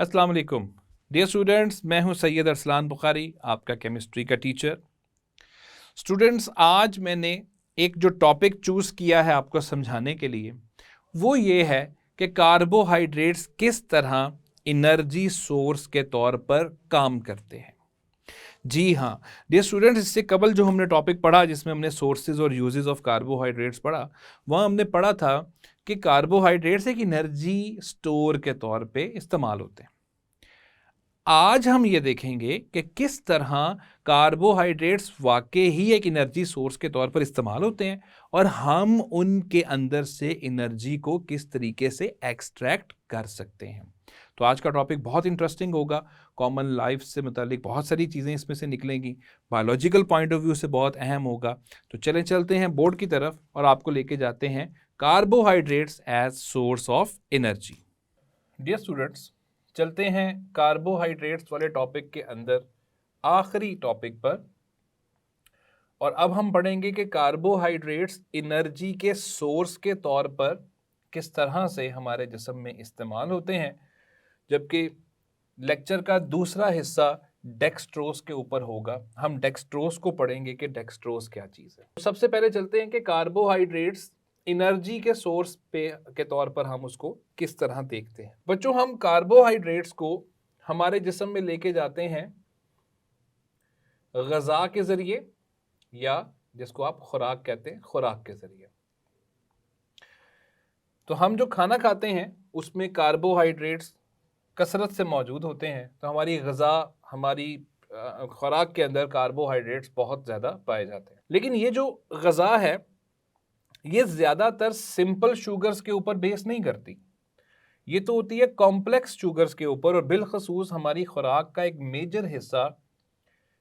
अस्सलाम वालेकुम dear students, मैं हूं सैयद अरसलान बुखारी, आपका केमिस्ट्री का टीचर। स्टूडेंट्स, आज मैंने एक जो टॉपिक चूज़ किया है आपको समझाने के लिए, वो ये है कि कार्बोहाइड्रेट्स किस तरह एनर्जी सोर्स के तौर पर काम करते हैं। जी हाँ डियर स्टूडेंट्स, इससे कबल जो हमने टॉपिक पढ़ा जिसमें हमने सोर्सेज और यूजेस ऑफ कार्बोहाइड्रेट्स पढ़ा, वहाँ हमने पढ़ा था कि कार्बोहाइड्रेट्स एक एनर्जी स्टोर के तौर पे इस्तेमाल होते हैं। आज हम ये देखेंगे कि किस तरह कार्बोहाइड्रेट्स वाकई ही एक एनर्जी सोर्स के तौर पर इस्तेमाल होते हैं और हम उनके अंदर से एनर्जी को किस तरीके से एक्सट्रैक्ट कर सकते हैं। तो आज का टॉपिक बहुत इंटरेस्टिंग होगा, कॉमन लाइफ से मुतालिक बहुत सारी चीज़ें इसमें से निकलेंगी, बायोलॉजिकल पॉइंट ऑफ व्यू से बहुत अहम होगा। तो चलते हैं बोर्ड की तरफ और आपको लेके जाते हैं carbohydrates as source of energy. Dear students, चलते हैं कार्बोहाइड्रेट्स वाले टॉपिक के अंदर आखिरी टॉपिक पर, और अब हम पढ़ेंगे कि कार्बोहाइड्रेट्स एनर्जी के सोर्स के तौर पर किस तरह से हमारे जिस्म में इस्तेमाल होते हैं, जबकि लेक्चर का दूसरा हिस्सा डेक्सट्रोज के ऊपर होगा। हम डेक्सट्रोज को पढ़ेंगे कि डेक्सट्रोज क्या चीज़ है। तो सबसे पहले चलते हैं कि कार्बोहाइड्रेट्स एनर्जी के सोर्स पे के तौर पर हम उसको किस तरह देखते हैं। बच्चों, हम कार्बोहाइड्रेट्स को हमारे जिस्म में लेके जाते हैं ग़िज़ा के ज़रिए, या जिसको आप खुराक कहते हैं, खुराक के ज़रिए। तो हम जो खाना खाते हैं उसमें कार्बोहाइड्रेट्स कसरत से मौजूद होते हैं, तो हमारी ग़िज़ा, हमारी खुराक के अंदर कार्बोहाइड्रेट्स बहुत ज़्यादा पाए जाते हैं। लेकिन ये जो ग़िज़ा है ये ज़्यादातर सिंपल शुगर्स के ऊपर बेस नहीं करती, ये तो होती है कॉम्प्लेक्स शुगर्स के ऊपर, और बिलखसूस हमारी खुराक का एक मेजर हिस्सा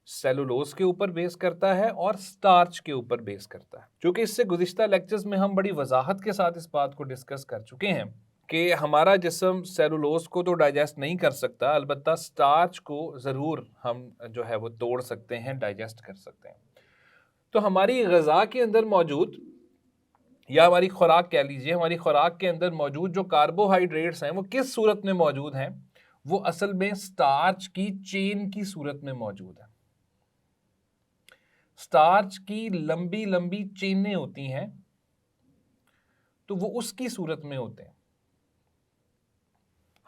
सेलुलोज के ऊपर बेस करता है और स्टार्च के ऊपर बेस करता है। क्योंकि इससे गुज़िश्ता लेक्चर्स में हम बड़ी वजाहत के साथ इस बात को डिस्कस कर चुके हैं कि हमारा जिस्म सेलुलोज को तो डाइजेस्ट नहीं कर सकता, अलबत्ता स्टार्च को ज़रूर हम जो है वो तोड़ सकते हैं, डाइजेस्ट कर सकते हैं। तो हमारी ग़िज़ा के अंदर मौजूद, या हमारी खुराक कह लीजिए, हमारी खुराक के अंदर मौजूद जो कार्बोहाइड्रेट्स हैं वो किस सूरत में मौजूद हैं, वो असल में स्टार्च की चेन की सूरत में मौजूद है। स्टार्च की लंबी लंबी चेनें होती हैं, तो वो उसकी सूरत में होते हैं।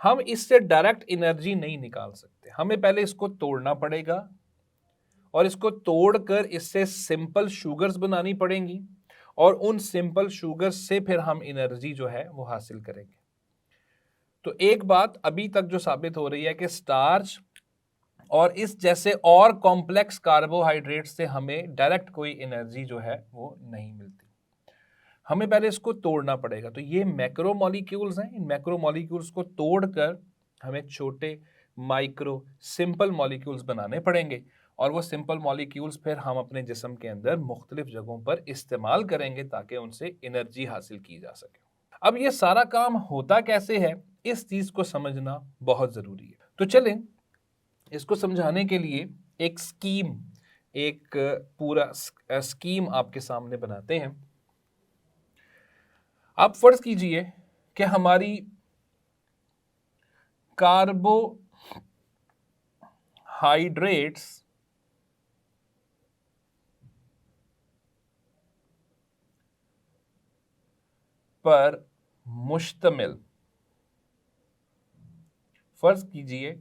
हम इससे डायरेक्ट एनर्जी नहीं निकाल सकते, हमें पहले इसको तोड़ना पड़ेगा, और इसको तोड़कर इससे सिंपल शुगर्स बनानी पड़ेंगी, और उन सिंपल शुगर्स से फिर हम एनर्जी जो है वो हासिल करेंगे। तो एक बात अभी तक जो साबित हो रही है कि स्टार्च और इस जैसे और कॉम्प्लेक्स कार्बोहाइड्रेट से हमें डायरेक्ट कोई एनर्जी जो है वो नहीं मिलती, हमें पहले इसको तोड़ना पड़ेगा। तो ये मैक्रो मॉलिक्यूल्स हैं, इन मैक्रो मॉलिक्यूल्स को तोड़कर हमें छोटे माइक्रो सिंपल मॉलिक्यूल्स बनाने पड़ेंगे, और वो सिंपल मॉलिक्यूल्स फिर हम अपने जिस्म के अंदर मुख्तलिफ जगहों पर इस्तेमाल करेंगे ताकि उनसे एनर्जी हासिल की जा सके। अब ये सारा काम होता कैसे है, इस चीज़ को समझना बहुत ज़रूरी है। तो चलें इसको समझाने के लिए एक स्कीम, एक पूरा स्कीम आपके सामने बनाते हैं। आप फर्ज कीजिए कि हमारी कार्बोहाइड्रेट्स पर मुश्तमिल, फर्ज कीजिए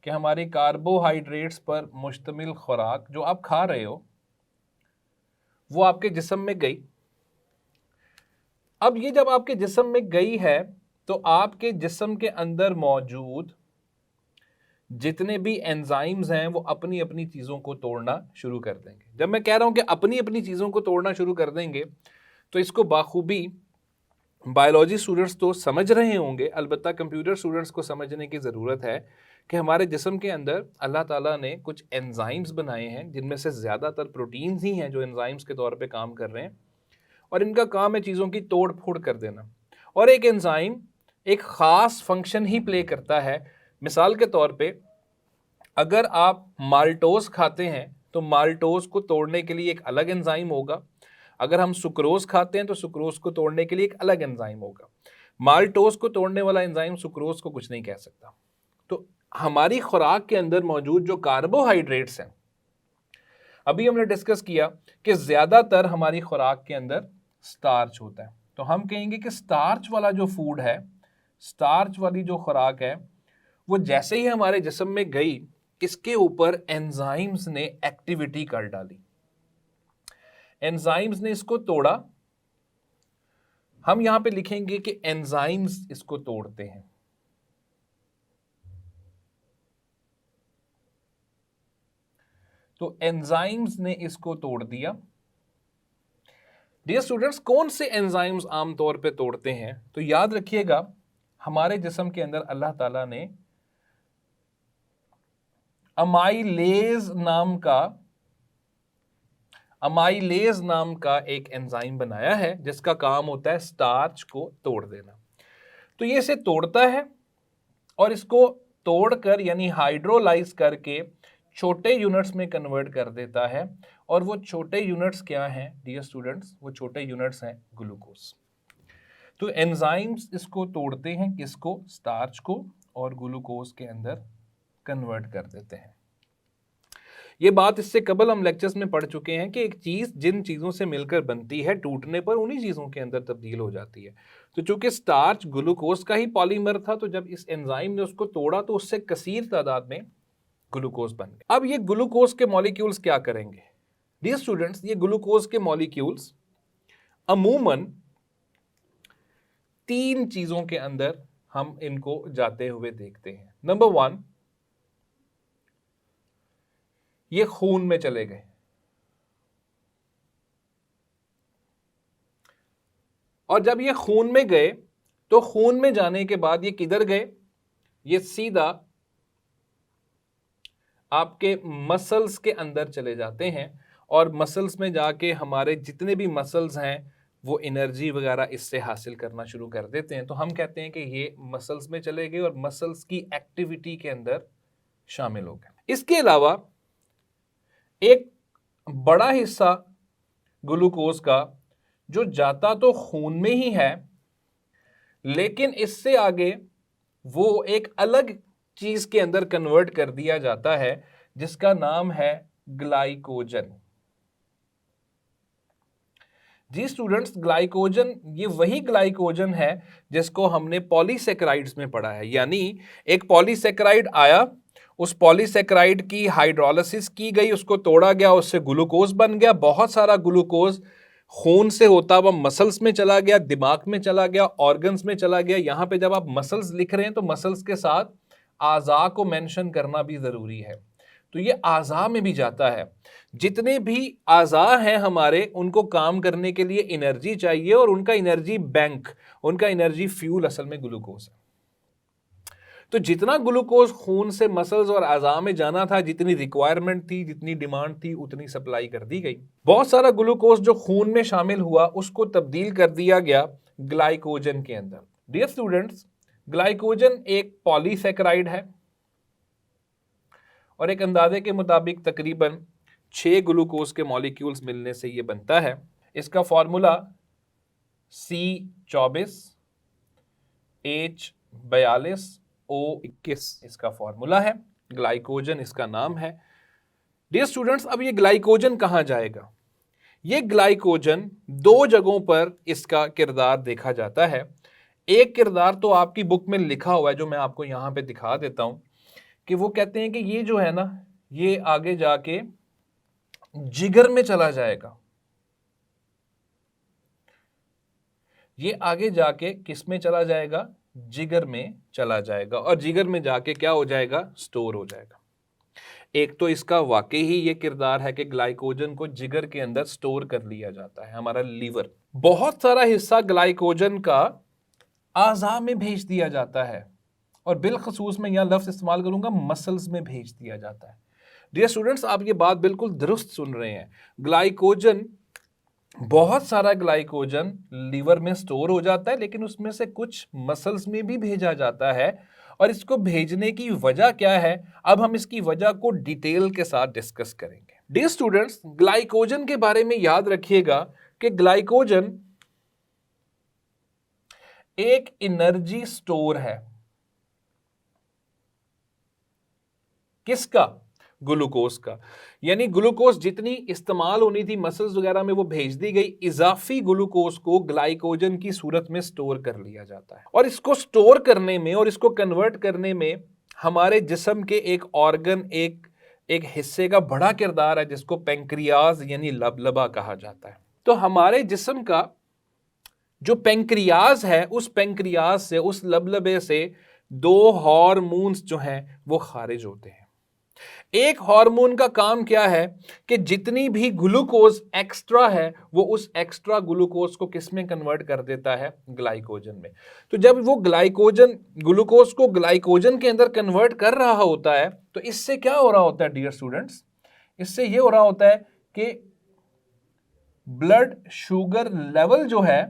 कि हमारे कार्बोहाइड्रेट्स पर मुश्तमिल खुराक जो आप खा रहे हो वो आपके जिस्म में गई। अब ये जब आपके जिस्म में गई है तो आपके जिस्म के अंदर मौजूद जितने भी एंजाइम्स हैं वो अपनी अपनी चीज़ों को तोड़ना शुरू कर देंगे। जब मैं कह रहा हूं कि अपनी अपनी चीज़ों को तोड़ना शुरू कर देंगे, तो इसको बाखूबी बायोलॉजी स्टूडेंट्स तो समझ रहे होंगे, अलबत्ता कंप्यूटर स्टूडेंट्स को समझने की ज़रूरत है कि हमारे जिस्म के अंदर अल्लाह ताला ने कुछ एंजाइम्स बनाए हैं, जिनमें से ज़्यादातर प्रोटीन्स ही हैं जो एंजाइम्स के तौर पे काम कर रहे हैं, और इनका काम है चीज़ों की तोड़ फोड़ कर देना। और एक एंजाइम एक ख़ास फंक्शन ही प्ले करता है। मिसाल के तौर पे अगर आप माल्टोज़ खाते हैं तो माल्टोज़ को तोड़ने के लिए एक अलग एंजाइम होगा, अगर हम सुक्रोज़ खाते हैं तो सुक्रोज़ को तोड़ने के लिए एक अलग एंजाइम होगा। माल्टोज़ को तोड़ने वाला एंजाइम सुक्रोज़ को कुछ नहीं कह सकता। तो हमारी खुराक के अंदर मौजूद जो कार्बोहाइड्रेट्स हैं, अभी हमने डिस्कस किया कि ज्यादातर हमारी खुराक के अंदर स्टार्च होता है, तो हम कहेंगे कि स्टार्च वाला जो फूड है, स्टार्च वाली जो खुराक है, वो जैसे ही हमारे जिस्म में गई, इसके ऊपर एंजाइम्स ने एक्टिविटी कर डाली, एंजाइम्स ने इसको तोड़ा। हम यहां पे लिखेंगे कि एंजाइम्स इसको तोड़ते हैं। तो एंजाइम्स ने इसको तोड़ दिया। डियर स्टूडेंट्स, कौन से एंजाइम्स आमतौर पे तोड़ते हैं? तो याद रखिएगा, हमारे जिस्म के अंदर अल्लाह ताला ने अमाइलेज नाम का एक एंजाइम बनाया है जिसका काम होता है स्टार्च को तोड़ देना। तो ये इसे तोड़ता है और इसको तोड़कर यानी हाइड्रोलाइज करके छोटे यूनिट्स में कन्वर्ट कर देता है। और वो छोटे यूनिट्स क्या हैं डियर स्टूडेंट्स? वो छोटे यूनिट्स हैं ग्लूकोज। तो एंजाइम्स इसको तोड़ते हैं, किसको? स्टार्च को, और ग्लूकोज के अंदर कन्वर्ट कर देते हैं। ये बात इससे कबल हम लेक्चर्स में पढ़ चुके हैं कि एक चीज जिन चीजों से मिलकर बनती है, टूटने पर उन्हीं चीजों के अंदर तब्दील हो जाती है। तो चूंकि स्टार्च ग्लूकोज का ही पॉलीमर था, तो जब इस एंजाइम ने उसको तोड़ा तो उससे कसीर तादाद में ग्लूकोज बन गए। अब ये ग्लूकोज के मॉलिक्यूल्स क्या करेंगे डियर स्टूडेंट्स? ये ग्लूकोज के मॉलिक्यूल्स अमूमन 3 चीजों के अंदर हम इनको जाते हुए देखते हैं। नंबर 1, ये खून में चले गए, और जब ये खून में गए तो खून में जाने के बाद ये किधर गए? ये सीधा आपके मसल्स के अंदर चले जाते हैं, और मसल्स में जाके हमारे जितने भी मसल्स हैं वो एनर्जी वगैरह इससे हासिल करना शुरू कर देते हैं। तो हम कहते हैं कि ये मसल्स में चले गए और मसल्स की एक्टिविटी के अंदर शामिल हो गए। इसके अलावा एक बड़ा हिस्सा ग्लूकोज का जो जाता तो खून में ही है, लेकिन इससे आगे वो एक अलग चीज के अंदर कन्वर्ट कर दिया जाता है जिसका नाम है ग्लाइकोजन। जी स्टूडेंट्स, ग्लाइकोजन ये वही ग्लाइकोजन है जिसको हमने पॉलीसेकेराइड्स में पढ़ा है। यानी एक पॉलीसेकेराइड आया, उस पॉलीसेकेराइड की हाइड्रोलाइसिस की गई, उसको तोड़ा गया, उससे ग्लूकोज बन गया। बहुत सारा ग्लूकोज खून से होता हुआ मसल्स में चला गया, दिमाग में चला गया, ऑर्गन्स में चला गया। यहां पे जब आप मसल्स लिख रहे हैं तो मसल्स के साथ आज़ा को मेंशन करना भी जरूरी है। तो ये आज़ा में भी जाता है। जितने भी आज़ा हैं हमारे, उनको काम करने के लिए एनर्जी चाहिए, और उनका एनर्जी बैंक, उनका एनर्जी फ्यूल असल में ग्लूकोज है। तो जितना ग्लूकोज खून से मसल्स और आज़ा में जाना था, जितनी रिक्वायरमेंट थी, जितनी डिमांड थी, उतनी सप्लाई कर दी गई। बहुत सारा ग्लूकोज जो खून में शामिल हुआ उसको तब्दील कर दिया गया ग्लाइकोजन के अंदर। डियर स्टूडेंट्स, ग्लाइकोजन एक पॉलीसेकेराइड है और एक अंदाजे के मुताबिक तकरीबन 6 ग्लूकोज के मॉलिक्यूल्स मिलने से यह बनता है। इसका फॉर्मूला C24 H42 O21 इसका फॉर्मूला है। ग्लाइकोजन इसका नाम है। डियर स्टूडेंट्स, अब ये ग्लाइकोजन कहां जाएगा? ये ग्लाइकोजन 2 जगहों पर इसका किरदार देखा जाता है। एक किरदार तो आपकी बुक में लिखा हुआ है, जो मैं आपको यहां पे दिखा देता हूं, कि वो कहते हैं कि ये जो है ना, ये आगे जाके जिगर में चला जाएगा। ये आगे जाके किस में चला जाएगा? जिगर में चला जाएगा, और जिगर में जाके क्या हो जाएगा? स्टोर हो जाएगा। एक तो इसका वाकई ही ये किरदार है कि ग्लाइकोजन को जिगर के अंदर स्टोर कर लिया जाता है, हमारा लीवर। बहुत सारा हिस्सा ग्लाइकोजन का आज़ा में भेज दिया जाता है, और बिलखसूस में यहां लफ्ज इस्तेमाल करूंगा, मसल्स में भेज दिया जाता है। डियर स्टूडेंट्स, आप ये बात बिल्कुल दुरुस्त सुन रहे हैं। ग्लाइकोजन, बहुत सारा ग्लाइकोजन लीवर में स्टोर हो जाता है, लेकिन उसमें से कुछ मसल्स में भी भेजा जाता है। और इसको भेजने की वजह क्या है, अब हम इसकी वजह को डिटेल के साथ डिस्कस करेंगे। डियर स्टूडेंट्स, ग्लाइकोजन के बारे में याद रखिएगा कि ग्लाइकोजन एक एनर्जी स्टोर है। किसका? ग्लूकोज का। यानी ग्लूकोज जितनी इस्तेमाल होनी थी मसल्स वगैरह में वो भेज दी गई, इजाफी ग्लूकोज को ग्लाइकोजन की सूरत में स्टोर कर लिया जाता है। और इसको स्टोर करने में और इसको कन्वर्ट करने में हमारे जिस्म के एक ऑर्गन, एक हिस्से का बड़ा किरदार है जिसको पेंक्रियाज यानी लबलबा कहा जाता है। तो हमारे जिस्म का जो पेंक्रियाज है, उस पेंक्रियाज से, उस लबलबे से 2 हार्मोन्स जो हैं वो खारिज होते हैं। एक हार्मोन का काम क्या है कि जितनी भी ग्लूकोज एक्स्ट्रा है वो उस एक्स्ट्रा ग्लूकोज को किस में कन्वर्ट कर देता है? ग्लाइकोजन में। तो जब वो ग्लाइकोजन ग्लूकोज को ग्लाइकोजन के अंदर कन्वर्ट कर रहा होता है तो इससे क्या हो रहा होता है डियर स्टूडेंट्स? इससे ये हो रहा होता है कि ब्लड शुगर लेवल जो है,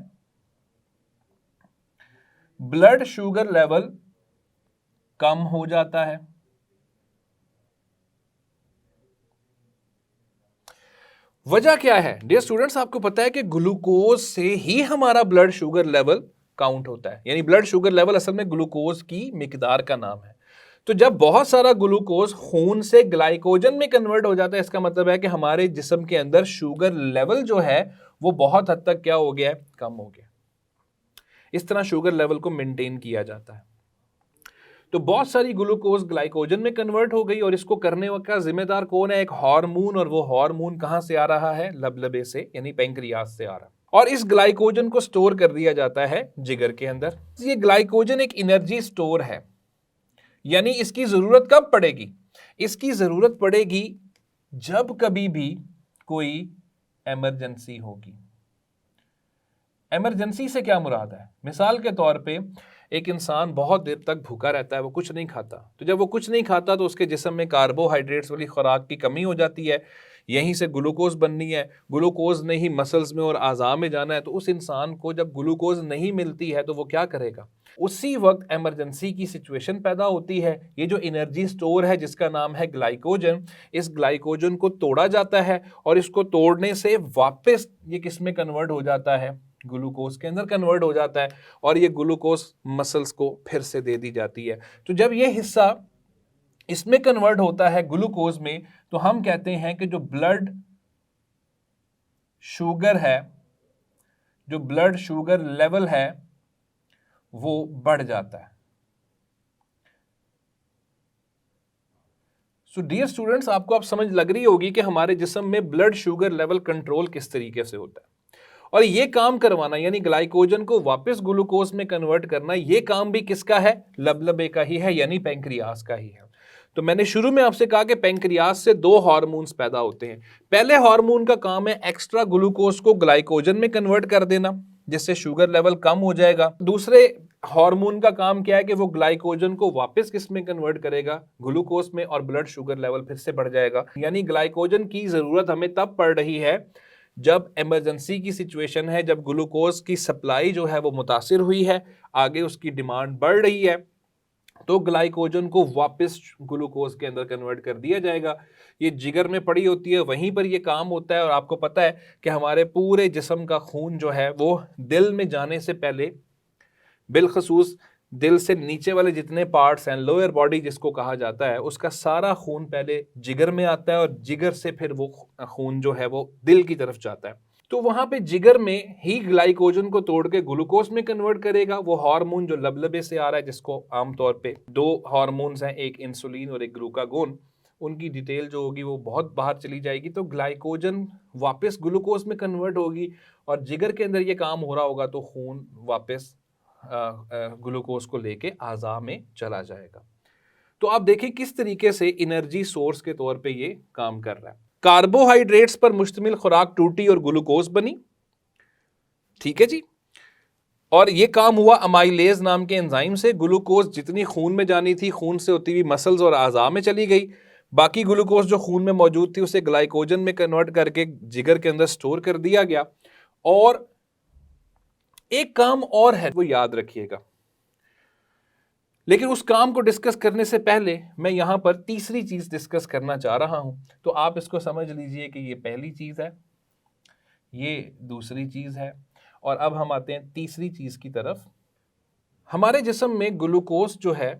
ब्लड शुगर लेवल कम हो जाता है। वजह क्या है डियर स्टूडेंट्स? आपको पता है कि ग्लूकोज से ही हमारा ब्लड शुगर लेवल काउंट होता है। यानी ब्लड शुगर लेवल असल में ग्लूकोज की मिकदार का नाम है। तो जब बहुत सारा ग्लूकोज खून से ग्लाइकोजन में कन्वर्ट हो जाता है, इसका मतलब है कि हमारे जिस्म के अंदर शुगर लेवल जो है वो बहुत हद तक क्या हो गया है? कम हो गया। इस तरह शुगर लेवल को मेंटेन किया जाता है। तो बहुत सारी ग्लूकोज ग्लाइकोजन में कन्वर्ट हो गई और इसको करने का जिम्मेदार कौन है? एक हार्मोन। और वो हार्मोन कहां से आ रहा है? लबलबे से, यानी पेंक्रियास से आ रहा है। और इस ग्लाइकोजन को स्टोर कर दिया जाता है जिगर के अंदर। ये ग्लाइकोजन एक एनर्जी स्टोर है। यानी इसकी जरूरत कब पड़ेगी? इसकी जरूरत पड़ेगी जब कभी भी कोई इमरजेंसी होगी। इमरजेंसी से क्या मुराद है? मिसाल के तौर पे एक इंसान बहुत देर तक भूखा रहता है, वो कुछ नहीं खाता। तो जब वो कुछ नहीं खाता तो उसके जिस्म में कार्बोहाइड्रेट्स वाली खुराक की कमी हो जाती है। यहीं से ग्लूकोज बननी है। ग्लूकोज ने ही मसल्स में और आज़ा में जाना है। तो उस इंसान को जब ग्लूकोज नहीं मिलती है तो वो क्या करेगा? उसी वक्त इमरजेंसी की सिचुएशन पैदा होती है। ये जो एनर्जी स्टोर है जिसका नाम है ग्लाइकोजन, इस ग्लाइकोजन को तोड़ा जाता है और इसको तोड़ने से वापस ये किस में कन्वर्ट हो जाता है? ग्लूकोज के अंदर कन्वर्ट हो जाता है और ये ग्लूकोज मसल्स को फिर से दे दी जाती है। तो जब ये हिस्सा इसमें कन्वर्ट होता है ग्लूकोज में, तो हम कहते हैं कि जो ब्लड शुगर है, जो ब्लड शुगर लेवल है वो बढ़ जाता है। सो डियर स्टूडेंट्स, आपको अब समझ लग रही होगी कि हमारे जिस्म में ब्लड शुगर लेवल कंट्रोल किस तरीके से होता है। और ये काम करवाना यानी ग्लाइकोजन को वापस ग्लूकोज में कन्वर्ट करना, ये काम भी किसका है? लबलबे का ही है, यानी पेंक्रियास का ही है। तो मैंने शुरू में आपसे कहा कि पेंक्रियास से 2 हार्मोन्स पैदा होते हैं। पहले हार्मोन का काम है एक्स्ट्रा ग्लूकोज को ग्लाइकोजन में कन्वर्ट कर देना, जिससे शुगर लेवल कम हो जाएगा। दूसरे हार्मोन का काम क्या है कि वो ग्लाइकोजन को वापस किस में कन्वर्ट करेगा? ग्लूकोज में, और ब्लड शुगर लेवल फिर से बढ़ जाएगा। यानी ग्लाइकोजन की जरूरत हमें तब पड़ रही है जब इमरजेंसी की सिचुएशन है, जब ग्लूकोज की सप्लाई जो है वो मुतासिर हुई है, आगे उसकी डिमांड बढ़ रही है, तो ग्लाइकोजन को वापस ग्लूकोज के अंदर कन्वर्ट कर दिया जाएगा। ये जिगर में पड़ी होती है, वहीं पर ये काम होता है। और आपको पता है कि हमारे पूरे जिस्म का खून जो है वो दिल में जाने से पहले, बिलखसूस दिल से नीचे वाले जितने पार्ट्स हैं, लोअर बॉडी जिसको कहा जाता है, उसका सारा खून पहले जिगर में आता है और जिगर से फिर वो खून जो है वो दिल की तरफ जाता है। तो वहां पे जिगर में ही ग्लाइकोजन को तोड़ के ग्लूकोज में कन्वर्ट करेगा वो हार्मोन जो लबलबे से आ रहा है, जिसको आमतौर पे 2 हार्मोन्स हैं, एक इंसुलिन और एक ग्लूकागोन। उनकी डिटेल जो होगी वो बहुत बाहर चली जाएगी। तो ग्लाइकोजन वापस ग्लूकोज में कन्वर्ट होगी और जिगर के अंदर ये काम हो रहा होगा, तो खून वापस ग्लूकोज को लेके आज़ा में चला जाएगा। तो आप देखिए किस तरीके से एनर्जी सोर्स के तौर पे ये काम कर रहा है। कार्बोहाइड्रेट्स पर मुश्तमिल खुराक टूटी और ग्लूकोज बनी, ठीक है जी। और ये काम हुआ अमाइलेज नाम के एंजाइम से। ग्लूकोज जितनी खून में जानी थी, खून से होती हुई मसल्स और आज़ा में चली गई। बाकी ग्लूकोज जो खून में मौजूद थी उसे ग्लाइकोजन में कन्वर्ट करके जिगर के अंदर स्टोर कर दिया गया। और एक काम और है, वो याद रखिएगा। लेकिन उस काम को डिस्कस करने से पहले मैं यहां पर तीसरी चीज डिस्कस करना चाह रहा हूं। तो आप इसको समझ लीजिए कि ये पहली चीज है, ये दूसरी चीज है, और अब हम आते हैं तीसरी चीज की तरफ। हमारे जिस्म में ग्लूकोज जो है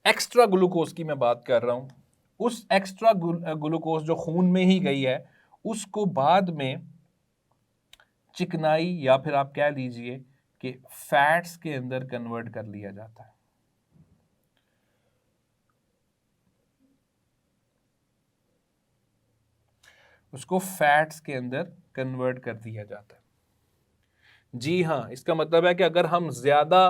एक्स्ट्रा ग्लूकोज की मैं बात कर रहा हूं, उस एक्स्ट्रा ग्लूकोज जो खून में ही गई है उसको बाद में चिकनाई या फिर आप कह लीजिए कि फैट्स के अंदर कन्वर्ट कर लिया जाता है। उसको फैट्स के अंदर कन्वर्ट कर दिया जाता है। जी हाँ, इसका मतलब है कि अगर हम ज्यादा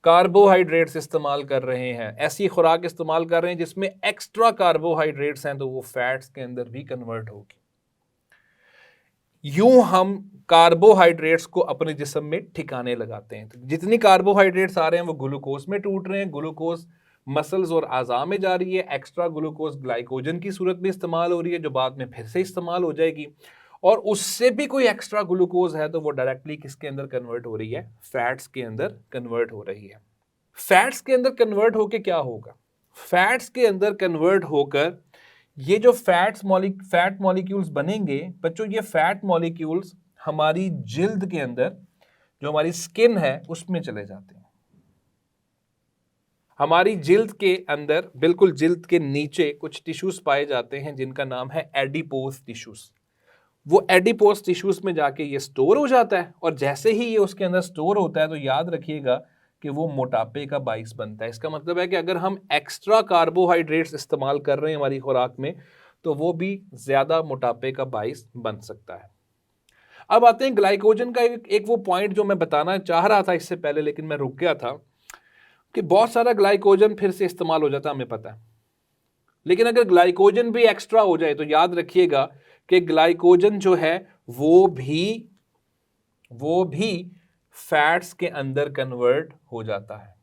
कार्बोहाइड्रेट्स इस्तेमाल कर रहे हैं, ऐसी खुराक इस्तेमाल कर रहे हैं जिसमें एक्स्ट्रा कार्बोहाइड्रेट्स हैं, तो वो फैट्स के अंदर भी कन्वर्ट होगी। यूं हम कार्बोहाइड्रेट्स को अपने जिस्म में ठिकाने लगाते हैं। तो जितनी कार्बोहाइड्रेट्स आ रहे हैं वो ग्लूकोज में टूट रहे हैं, ग्लूकोज मसल्स और आज़ा में जा रही है, एक्स्ट्रा ग्लूकोज ग्लाइकोजन की सूरत में इस्तेमाल हो रही है जो बाद में फिर से इस्तेमाल हो जाएगी, और उससे भी कोई एक्स्ट्रा ग्लूकोज है तो वो डायरेक्टली किसके अंदर कन्वर्ट हो रही है, फैट्स के अंदर कन्वर्ट हो रही है। फैट्स के अंदर कन्वर्ट होकर क्या होगा, फैट्स के अंदर कन्वर्ट होकर ये जो फैट मॉलिक्यूल्स बनेंगे बच्चों, ये फैट मॉलिक्यूल्स हमारी जिल्द के अंदर, जो हमारी स्किन है उसमें चले जाते हैं। हमारी जिल्द के अंदर, बिल्कुल जिल्द के नीचे कुछ टिश्यूज पाए जाते हैं जिनका नाम है एडिपोज टिश्यूज। वो एडिपोज टिश्यूज में जाके ये स्टोर हो जाता है, और जैसे ही ये उसके अंदर स्टोर होता है तो याद रखिएगा कि वो मोटापे का बाइस बनता है। इसका मतलब है कि अगर हम एक्स्ट्रा कार्बोहाइड्रेट्स इस्तेमाल कर रहे हैं हमारी खुराक में तो वो भी ज्यादा मोटापे का बाइस बन सकता है। अब आते हैं ग्लाइकोजन का एक वो पॉइंट जो मैं बताना चाह रहा था इससे पहले, लेकिन मैं रुक गया था, कि बहुत सारा ग्लाइकोजन फिर से इस्तेमाल हो जाता है, हमें पता है। लेकिन अगर ग्लाइकोजन भी एक्स्ट्रा हो जाए तो याद रखिएगा कि ग्लाइकोजन जो है वो भी फैट्स के अंदर कन्वर्ट हो जाता है।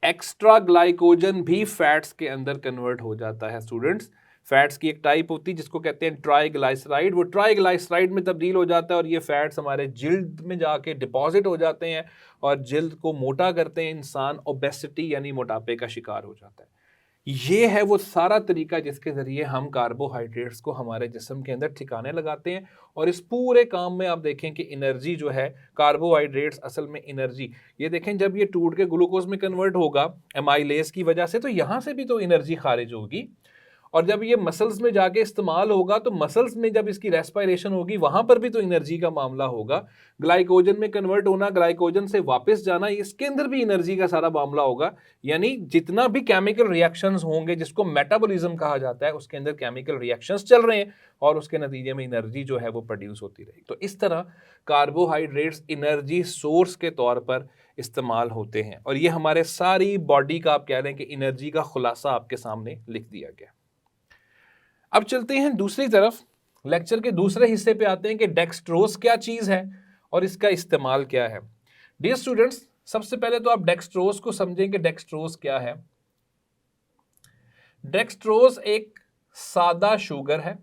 एक्स्ट्रा ग्लाइकोजन भी फैट्स के अंदर कन्वर्ट हो जाता है स्टूडेंट्स। फैट्स की एक टाइप होती है जिसको कहते हैं ट्राइग्लाइसराइड, वो ट्राइग्लाइसराइड में तब्दील हो जाता है और ये फैट्स हमारे जिल्द में जाके डिपॉजिट हो जाते हैं और जिल्द को मोटा करते हैं। इंसान ओबेसिटी यानी मोटापे का शिकार हो जाता है। ये है वो सारा तरीका जिसके ज़रिए हम कार्बोहाइड्रेट्स को हमारे जिस्म के अंदर ठिकाने लगाते हैं। और इस पूरे काम में आप देखें कि एनर्जी जो है, कार्बोहाइड्रेट्स असल में एनर्जी, ये देखें जब ये टूट के ग्लूकोज में कन्वर्ट होगा एमाइलेज की वजह से, तो यहाँ से भी तो एनर्जी खारिज होगी, और जब ये मसल्स में जाके इस्तेमाल होगा तो मसल्स में जब इसकी रेस्पिरेशन होगी वहां पर भी तो एनर्जी का मामला होगा। ग्लाइकोजन में कन्वर्ट होना, ग्लाइकोजन से वापस जाना, इसके अंदर भी एनर्जी का सारा मामला होगा। यानी जितना भी केमिकल रिएक्शंस होंगे जिसको मेटाबॉलिज्म कहा जाता है, उसके अंदर केमिकल रिएक्शंस चल रहे हैं और उसके नतीजे में एनर्जी जो है वो प्रोड्यूस होती रहेगी। तो इस तरह कार्बोहाइड्रेट्स एनर्जी सोर्स के तौर पर इस्तेमाल होते हैं, और ये हमारे सारी बॉडी का आप कह रहे हैं कि एनर्जी का खुलासा आपके सामने लिख दिया गया। अब चलते हैं दूसरी तरफ, लेक्चर के दूसरे हिस्से पे आते हैं कि डेक्सट्रोज क्या चीज है और इसका इस्तेमाल क्या है। डियर स्टूडेंट्स, सबसे पहले तो आप डेक्सट्रोज को समझें कि डेक्सट्रोज क्या है। डेक्सट्रोज एक सादा शुगर है,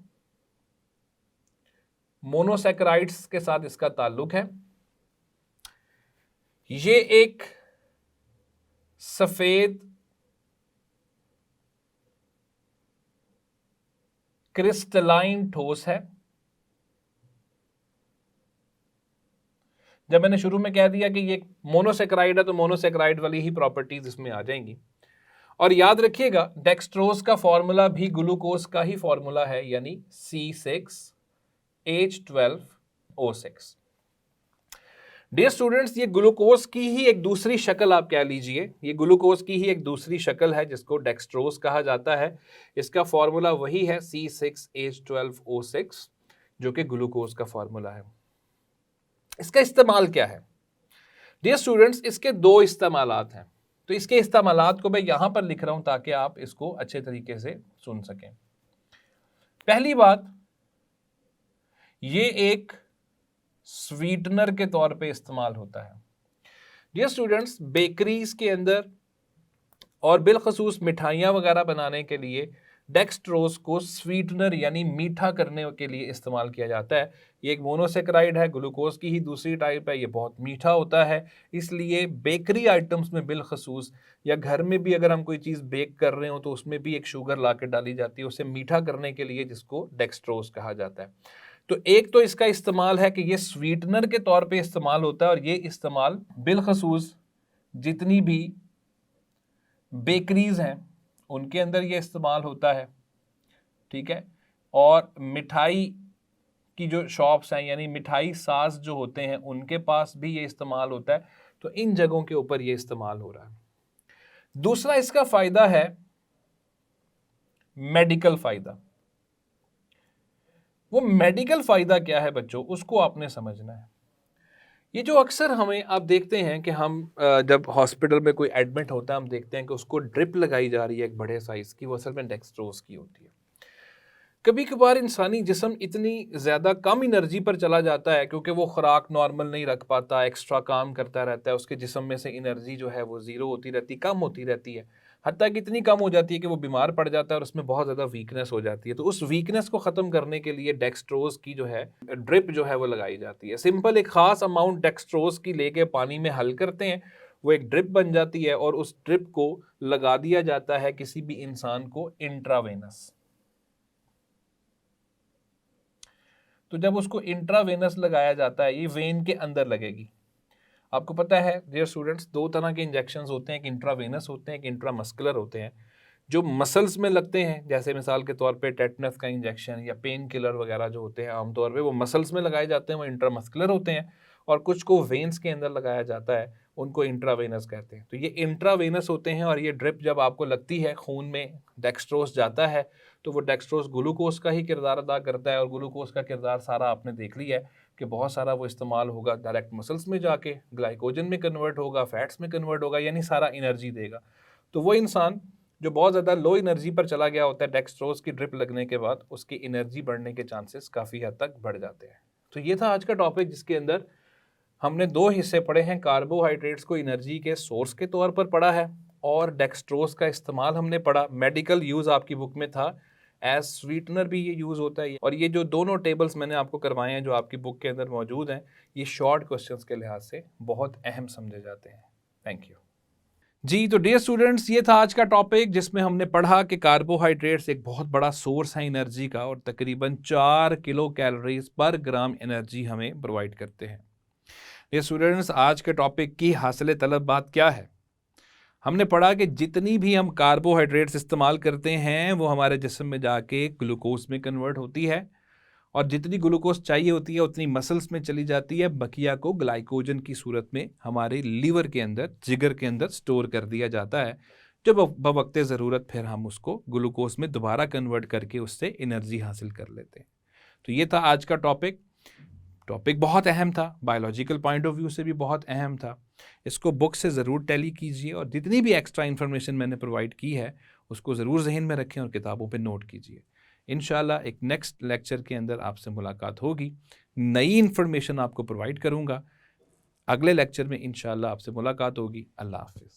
मोनोसैकेराइड्स के साथ इसका ताल्लुक है। ये एक सफेद क्रिस्टलाइन ठोस है। जब मैंने शुरू में कह दिया कि ये मोनोसैकेराइड है तो मोनोसैकेराइड वाली ही प्रॉपर्टीज इसमें आ जाएंगी। और याद रखिएगा डेक्सट्रोज का फॉर्मूला भी ग्लूकोज का ही फॉर्मूला है, यानी C6H12O6। डियर स्टूडेंट्स, ये ग्लूकोज की ही एक दूसरी शक्ल आप कह लीजिए, ये ग्लूकोज की ही एक दूसरी शक्ल है जिसको डेक्सट्रोज कहा जाता है। इसका फॉर्मूला वही है C6H12O6 जो कि ग्लूकोज का फॉर्मूला है। इसका इस्तेमाल क्या है? डियर स्टूडेंट्स, इसके दो इस्तेमालात हैं, तो इसके इस्तेमालात को मैं यहां पर लिख रहा हूं ताकि आप इसको अच्छे तरीके से सुन सकें। पहली बात, ये एक स्वीटनर के तौर पे इस्तेमाल होता है। डियर स्टूडेंट्स, बेकरीज के अंदर और बिलखसूस मिठाइयाँ वगैरह बनाने के लिए डेक्सट्रोज को स्वीटनर यानी मीठा करने के लिए इस्तेमाल किया जाता है। ये एक मोनोसैकेराइड है, ग्लूकोज की ही दूसरी टाइप है, ये बहुत मीठा होता है। इसलिए बेकरी आइटम्स में बिलखसूस, या घर में भी अगर हम कोई चीज़ बेक कर रहे हो तो उसमें भी एक शुगर ला के डाली जाती है उसे मीठा करने के लिए, जिसको डेक्सट्रोज कहा जाता है। तो एक तो इसका इस्तेमाल है कि ये स्वीटनर के तौर पे इस्तेमाल होता है, और ये इस्तेमाल बिलखसूस जितनी भी बेकरीज हैं उनके अंदर ये इस्तेमाल होता है, ठीक है, और मिठाई की जो शॉप्स हैं यानी मिठाई साज जो होते हैं उनके पास भी ये इस्तेमाल होता है। तो इन जगहों के ऊपर ये इस्तेमाल हो रहा है। दूसरा इसका फायदा है मेडिकल फायदा। वो मेडिकल फायदा क्या है बच्चों, उसको आपने समझना है। ये जो अक्सर हमें आप देखते हैं कि हम जब हॉस्पिटल में कोई एडमिट होता है हम देखते हैं कि उसको ड्रिप लगाई जा रही है एक बड़े साइज की, वो असल में डेक्सट्रोज की होती है। कभी कभार इंसानी जिस्म इतनी ज़्यादा कम एनर्जी पर चला जाता है क्योंकि वो खुराक नॉर्मल नहीं रख पाता, एक्स्ट्रा काम करता रहता है, उसके जिस्म में से एनर्जी जो है वो ज़ीरो होती रहती, कम होती रहती है, हत्ता कि इतनी कम हो जाती है कि वो बीमार पड़ जाता है और उसमें बहुत ज़्यादा वीकनेस हो जाती है। तो उस वीकनेस को ख़त्म करने के लिए डेक्सट्रोज की जो है ड्रिप जो है वो लगाई जाती है। सिंपल एक ख़ास अमाउंट डेक्सट्रोज की लेके पानी में हल करते हैं, वो एक ड्रिप बन जाती है और उस ड्रिप को लगा दिया जाता है किसी भी इंसान को इंट्रावेनस। तो जब उसको इंट्रावेनस लगाया जाता है, ये वेन के अंदर लगेगी। आपको पता है डियर स्टूडेंट्स, दो तरह के इंजेक्शंस होते हैं, एक इंट्रावेनस होते हैं, एक इंट्रामस्कुलर होते हैं। जो मसल्स में लगते हैं, जैसे मिसाल के तौर पे टेटनस का इंजेक्शन या पेन किलर वगैरह जो होते हैं आमतौर पे वो मसल्स में लगाए जाते हैं, वो इंट्रामस्कुलर होते हैं। और कुछ को वेन्स के अंदर लगाया जाता है, उनको इंट्रावेनस कहते हैं। तो ये इंट्रावेनस होते हैं और ये ड्रिप जब आपको लगती है, खून में डेक्सट्रोज जाता है, तो वो डेक्सट्रोज ग्लूकोज का ही किरदार अदा करता है। और ग्लूकोज का किरदार सारा आपने देख लिया है कि बहुत सारा वो इस्तेमाल होगा डायरेक्ट मसल्स में जाके, ग्लाइकोजन में कन्वर्ट होगा, फैट्स में कन्वर्ट होगा, यानी सारा एनर्जी देगा। तो वो इंसान जो बहुत ज़्यादा लो एनर्जी पर चला गया होता है, डेक्सट्रोज की ड्रिप लगने के बाद उसकी एनर्जी बढ़ने के चांसेस काफ़ी हद तक बढ़ जाते हैं। तो ये था आज का टॉपिक जिसके अंदर हमने दो हिस्से पढ़े हैं। कार्बोहाइड्रेट्स को एनर्जी के सोर्स के तौर पर पढ़ा है और डेक्सट्रोज का इस्तेमाल हमने पढ़ा। मेडिकल यूज़ आपकी बुक में था, एज स्वीटनर भी ये यूज़ होता है। और ये जो दोनों टेबल्स मैंने आपको करवाए हैं जो आपकी बुक के अंदर मौजूद हैं, ये शॉर्ट क्वेश्चंस के लिहाज से बहुत अहम समझे जाते हैं। थैंक यू जी। तो डियर स्टूडेंट्स, ये था आज का टॉपिक जिसमें हमने पढ़ा कि कार्बोहाइड्रेट्स एक बहुत बड़ा सोर्स है एनर्जी का और तकरीबन 4 किलो कैलोरीज पर ग्राम एनर्जी हमें प्रोवाइड करते हैं। डियर स्टूडेंट्स, आज के टॉपिक की हासिल तलब बात क्या है? हमने पढ़ा कि जितनी भी हम कार्बोहाइड्रेट्स इस्तेमाल करते हैं वो हमारे जिस्म में जाके ग्लूकोज में कन्वर्ट होती है और जितनी ग्लूकोज चाहिए होती है उतनी मसल्स में चली जाती है, बकिया को ग्लाइकोजन की सूरत में हमारे लीवर के अंदर, जिगर के अंदर स्टोर कर दिया जाता है, जब बवक्ते ज़रूरत फिर हम उसको ग्लूकोज में दोबारा कन्वर्ट करके उससे एनर्जी हासिल कर लेते हैं। तो ये था आज का टॉपिक बहुत अहम था, बायोलॉजिकल पॉइंट ऑफ व्यू से भी बहुत अहम था। इसको बुक से ज़रूर टैली कीजिए और जितनी भी एक्स्ट्रा इन्फॉर्मेशन मैंने प्रोवाइड की है उसको ज़रूर जहन में रखें और किताबों पे नोट कीजिए। इंशाल्लाह एक नेक्स्ट लेक्चर के अंदर आपसे मुलाकात होगी, नई इन्फॉर्मेशन आपको प्रोवाइड करूँगा। अगले लेक्चर में इंशाल्लाह आपसे मुलाकात होगी। अल्लाह हाफिज़।